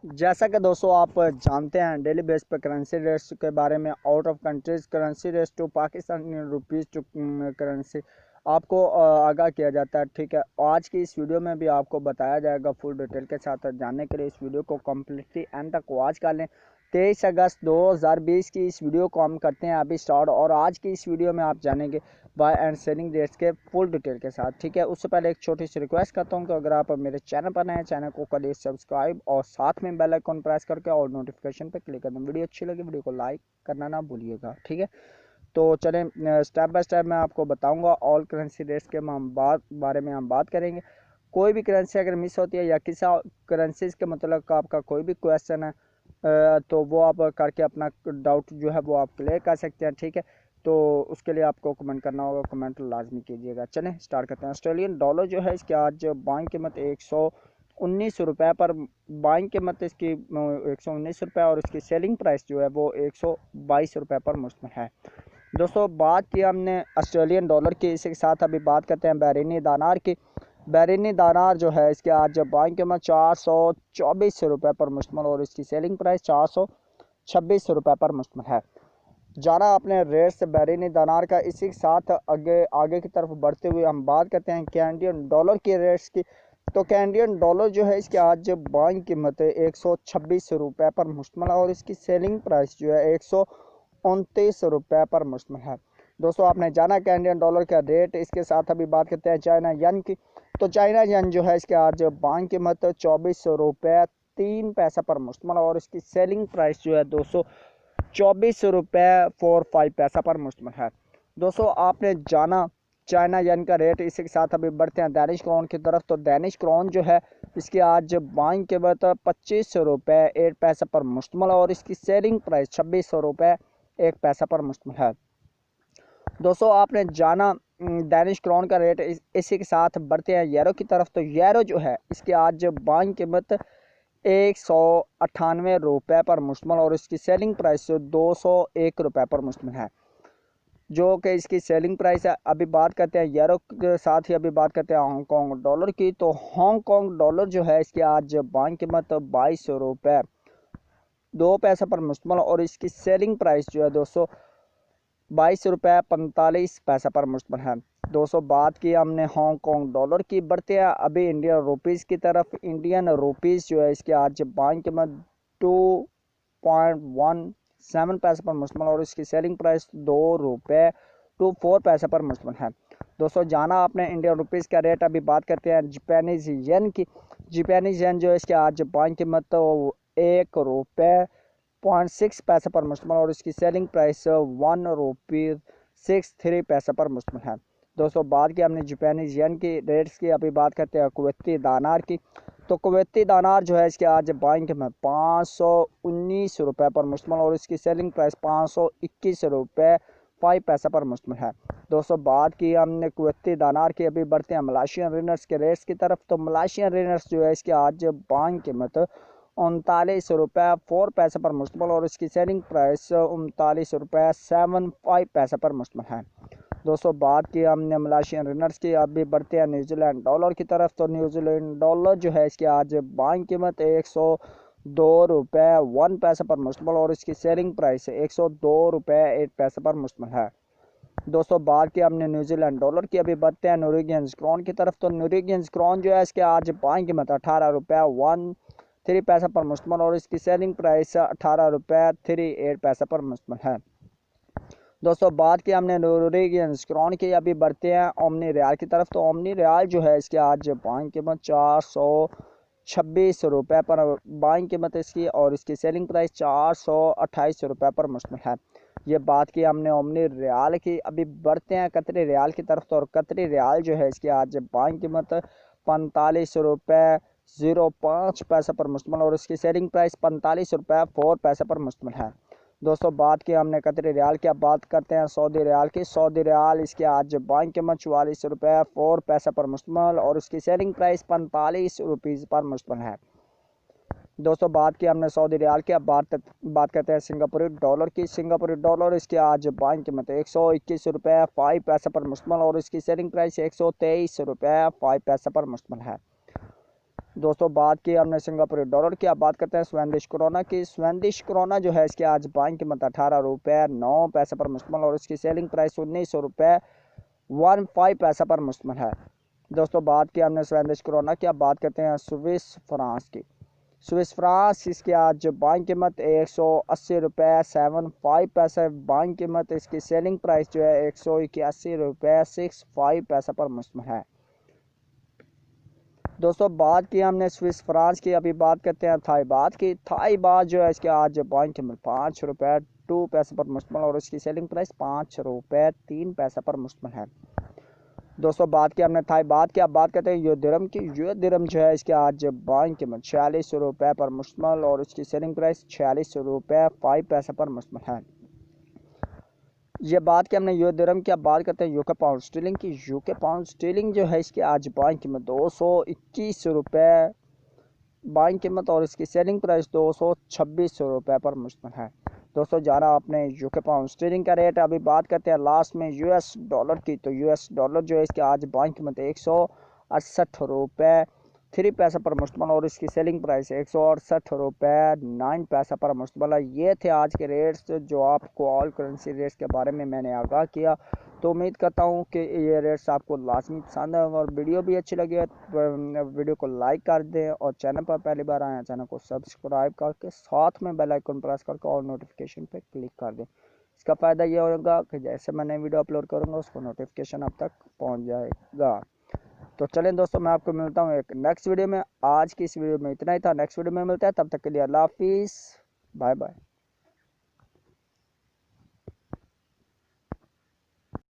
जैसा कि दोस्तों आप जानते हैं डेली बेस पे करेंसी रेट्स के बारे में, out of countries currency rates to Pakistani rupees to currency आपको आगाह किया जाता है। ठीक है, आज की इस वीडियो में भी आपको बताया जाएगा फुल डिटेल के साथ। जानने के लिए इस वीडियो को कम्प्लीटली एंड तक वॉच कर लें। 23 अगस्त 2020 की इस वीडियो को हम करते हैं अभी स्टार्ट, और आज की इस वीडियो में आप जानेंगे बाय एंड सेलिंग रेट्स के फुल डिटेल के साथ। ठीक है, उससे पहले एक छोटी सी रिक्वेस्ट करता हूं कि अगर आप मेरे चैनल पर नए हैं, चैनल को करिए सब्सक्राइब और साथ में बेल आइकन प्रेस करके और नोटिफिकेशन पर क्लिक कर दें। वीडियो अच्छी लगी वीडियो को लाइक करना ना भूलिएगा। ठीक है, तो चलें स्टेप बाय स्टेप मैं आपको बताऊंगा। ऑल करेंसी रेट्स के बारे में हम बात करेंगे। कोई भी करेंसी अगर मिस होती है या किसी करेंसीज के मतलब का आपका कोई भी क्वेश्चन है तो वो आप करके अपना डाउट जो है वो आप क्लियर कर सकते हैं। ठीक है, तो उसके लिए आपको कमेंट करना होगा, कमेंट लाजमी कीजिएगा। चलें स्टार्ट करते हैं। ऑस्ट्रेलियन डॉलर जो है इसकी आज बाइंग कीमत 119 रुपये पर, बाइंग कीमत इसकी 119 रुपये और इसकी सेलिंग प्राइस जो है वो 122 रुपये पर मुश्तमिल है। दोस्तों बात की हमने ऑस्ट्रेलियन डॉलर की, इसी के साथ अभी बात करते हैं बहरीनी दानार की। बहरीनी दानार जो है इसके आज बाइंग कीमत 424 रुपये पर मुश्तमिल और इसकी सेलिंग प्राइस 426 रुपये पर मुश्तमिल है। जाना अपने रेट से बहरीनी दानार का। इसी के साथ आगे आगे की तरफ बढ़ते हुए हम बात करते हैं कैनेडियन डॉलर के रेट्स की। तो कैनेडियन डॉलर जो है इसकी आज बाइंग कीमत 126 रुपये पर मुश्तमिल है और इसकी सेलिंग प्राइस जो है 129 रुपये पर मुश्तमिल है। दोस्तों आपने जाना कैनेडियन डॉलर का रेट। इसके साथ अभी बात करते हैं चाइना यन की। तो चाइना यन जो है इसके आज बाइंग कीमत 24 रुपये 3 पैसा पर मुश्तमिल और इसकी सेलिंग प्राइस जो है 224 रुपये 45 पैसा पर मुश्तमिल है। दोस्तों आपने जाना चाइना यन का रेट। इसी के साथ अभी बढ़ते हैं दैनिश क्रोन की तरफ। तो दैनिश क्रोन जो है इसकी आज बाइंग कीमत 25 रुपये 8 पैसा पर मुश्तमिल और इसकी सेलिंग प्राइस 26 रुपये 1 पैसा पर मुश्तमिल है। दोस्तों आपने जाना दैनिश क्रोन का रेट। इसी के साथ बढ़ते हैं यूरो की तरफ। तो यूरो जो है इसकी आज बाइंग कीमत 198 रुपये पर मुश्तमिल और इसकी सेलिंग प्राइस 201 रुपये पर मुश्तमिल है, जो कि इसकी सेलिंग प्राइस है। अभी बात करते हैं यूरो के साथ ही अभी बात करते हैं हांगकांग डॉलर की। तो हांगकांग डॉलर जो है इसकी आज बाइंग कीमत 22 रुपये 2 पैसा पर मुश्तमिल और इसकी सेलिंग प्राइस जो है 22 रुपये 45 पैसा पर मुश्तमिल है। 200 बात की हमने हांगकांग डॉलर की। बढ़ते हैं अभी इंडियन रुपीज़ की तरफ। इंडियन रुपीज़ जो है इसकी आज बाइंग कीमत 2.17 पैसे पर मुश्तमिल और इसकी सेलिंग प्राइस 2 रुपये 4 पैसे पर मुश्तमिल है। दोस्तों जाना आपने इंडियन रुपीज़ का रेट। अभी बात करते हैं जापानीज येन की। जापानीज येन जो है इसकी आज बाइंग कीमत 1 रुपये 0.6 पर मुश्तमिल और इसकी सेलिंग प्राइस 1 रुपये 63 पैसे पर मुश्तमिल है। दोस्तों बात की हमने जापानीज येन की रेट्स की। अभी बात करते हैं कुवैती दानार की। तो कुवैती दानार जो है इसके आज बाइंग कीमत 519 रुपये पर मुश्तमिल और इसकी सेलिंग प्राइस 521 रुपये 5 पैसा पर मुश्तमिल है। दोस्तों बात की हमने कुवैती दानार की। अभी बढ़ते हैं मलाशियन रिनर्स के रेट्स की तरफ। तो मलाशियन रिनर्स जो है इसकी आज बाइंग कीमत 39 रुपये 4 पैसे पर मुश्तमिल और इसकी सेलिंग प्राइस 39 रुपये 75 पैसे पर मुश्तमिल है। दोस्तों बात की हमने मलाशियन रिनर्स की। अभी बढ़ते हैं न्यूजीलैंड डॉलर की तरफ। तो न्यूजीलैंड डॉलर जो है इसकी आज बाइंग कीमत 102 रुपये 1 पैसे पर मुश्तमिल और इसकी सेलिंग प्राइस 102 रुपये 1 पैसे पर मुश्तमिल है। दोस्तों बात की हमने न्यूजीलैंड डॉलर की। अभी बढ़ते हैं नॉर्वेजियन क्रोन की तरफ। तो नॉर्वेजियन क्रोन जो है इसके आज बाइंग कीमत 18 रुपये 13 पैसा पर मुश्तमिल और इसकी सेलिंग प्राइस 18 रुपये 38 पैसा पर मुश्तमिल है। दोस्तों बात की हमने नॉर्वेजियन क्रोन की। अभी बढ़ते हैं ओमनी रियाल की तरफ। तो ओमनी रियाल जो है इसकी आज बाइंग कीमत 426 रुपये पर बाइंग कीमत इसकी और इसकी सेलिंग प्राइस 428 रुपये पर मुश्तमिल है। ये बात की हमने ओमनी रियाल की। अभी बढ़ते हैं कतरी रियाल की तरफ। तो और कतरी रियाल जो है इसकी आज बाइंग कीमत 45 रुपये 05 पैसे पर मुश्तमिल और इसकी सेलिंग प्राइस 45 रुपये 4 पैसे पर मुश्तमिल है। दोस्तों बात की हमने कतरी रियाल की। अब बात करते हैं सऊदी रियाल की। सऊदी रियाल इसकी आज बाइंग कीमत 44 रुपये 4 पैसे पर मुश्तमिल और उसकी सेलिंग प्राइस 45 रुपीज़ पर मुश्तमिल है। दोस्तों बात की हमने सऊदी रियाल की। अब बात करते हैं सिंगापुरी डॉलर की। सिंगापुरी डॉलर इसकी आज बाइंग कीमत 121 रुपये 5 पैसे पर मुश्तमिल और इसकी सेलिंग प्राइस 123 रुपये 5 पैसे पर मुश्तमिल है। दोस्तों बात की हमने सिंगापुरी डॉलर की, अब बात करते हैं स्वेदिश क्रोना की। स्वेदिश क्रोना जो है इसकी आज बाइंग कीमत 18 रुपये 9 पैसे पर मुश्तमिल और इसकी सेलिंग प्राइस 19 रुपये 15 पैसा पर मुश्तमिल है। दोस्तों बात की हमने स्वेदिश क्रोना की, अब बात करते हैं स्विस फ्रांस की। स्विस फ्रांस इसकी आज बाइंग कीमत 180 रुपये 75 पैसे बाइंग कीमत, इसकी सेलिंग प्राइस जो है 181 रुपये 65 पैसा पर मुश्तमिल है। दोस्तों बात की हमने स्विस फ्रांस की, अभी बात करते हैं थाई बात की। थाई बात जो है इसके आज बाइंग कीमत 5 रुपये 2 पैसे पर मुश्तमिल और इसकी सेलिंग प्राइस 5 रुपये 3 पैसा पर मुश्तमिल है। दोस्तों बात की हमने थाई बात की, अब बात करते हैं यूएस दिरहम की। यूएस दिरहम जो है इसके आज बाइंग कीमत 46 रुपये पर मुश्तमिल और इसकी सेलिंग प्राइस 46 रुपये 5 पैसा पर मुश्तमिल है। ये बात की हमने यूएस दिरहम की, अब बात करते हैं यूके पाउंड स्टीलिंग की। यूके पाउंड स्टीलिंग जो है इसकी आज बाइंग कीमत 221 रुपये बाइंग कीमत और इसकी सेलिंग प्राइस 226 रुपये पर मुश्तमिल है। दोस्तों जाना आपने यूके पाउंड स्टीलिंग का रेट। अभी बात करते हैं लास्ट में यूएस डॉलर की। तो यूएस डॉलर जो है इसकी आज बाइंग कीमत 168 रुपये 3 पैसा पर मुश्तमिल और इसकी सेलिंग प्राइस 168 रुपये 9 पैसा पर मुश्तमिल है। ये थे आज के रेट्स जो आपको ऑल करेंसी रेट्स के बारे में मैंने आगाह किया। तो उम्मीद करता हूँ कि ये रेट्स आपको लाजमी पसंद है और वीडियो भी अच्छी लगी है तो वीडियो को लाइक कर दें और चैनल पर पहली बार आए हैं चैनल को सब्सक्राइब करके साथ में बेल आइकन प्रेस करके और नोटिफिकेशन पे क्लिक कर दें। इसका फ़ायदा ये होगा कि जैसे मैं नई वीडियो अपलोड करूँगा उसको नोटिफिकेशन अब तक पहुँच जाएगा। तो चलें दोस्तों, मैं आपको मिलता हूँ एक नेक्स्ट वीडियो में। आज की इस वीडियो में इतना ही था, नेक्स्ट वीडियो में मिलता है, तब तक के लिए अल्लाह हाफिज़, बाय बाय।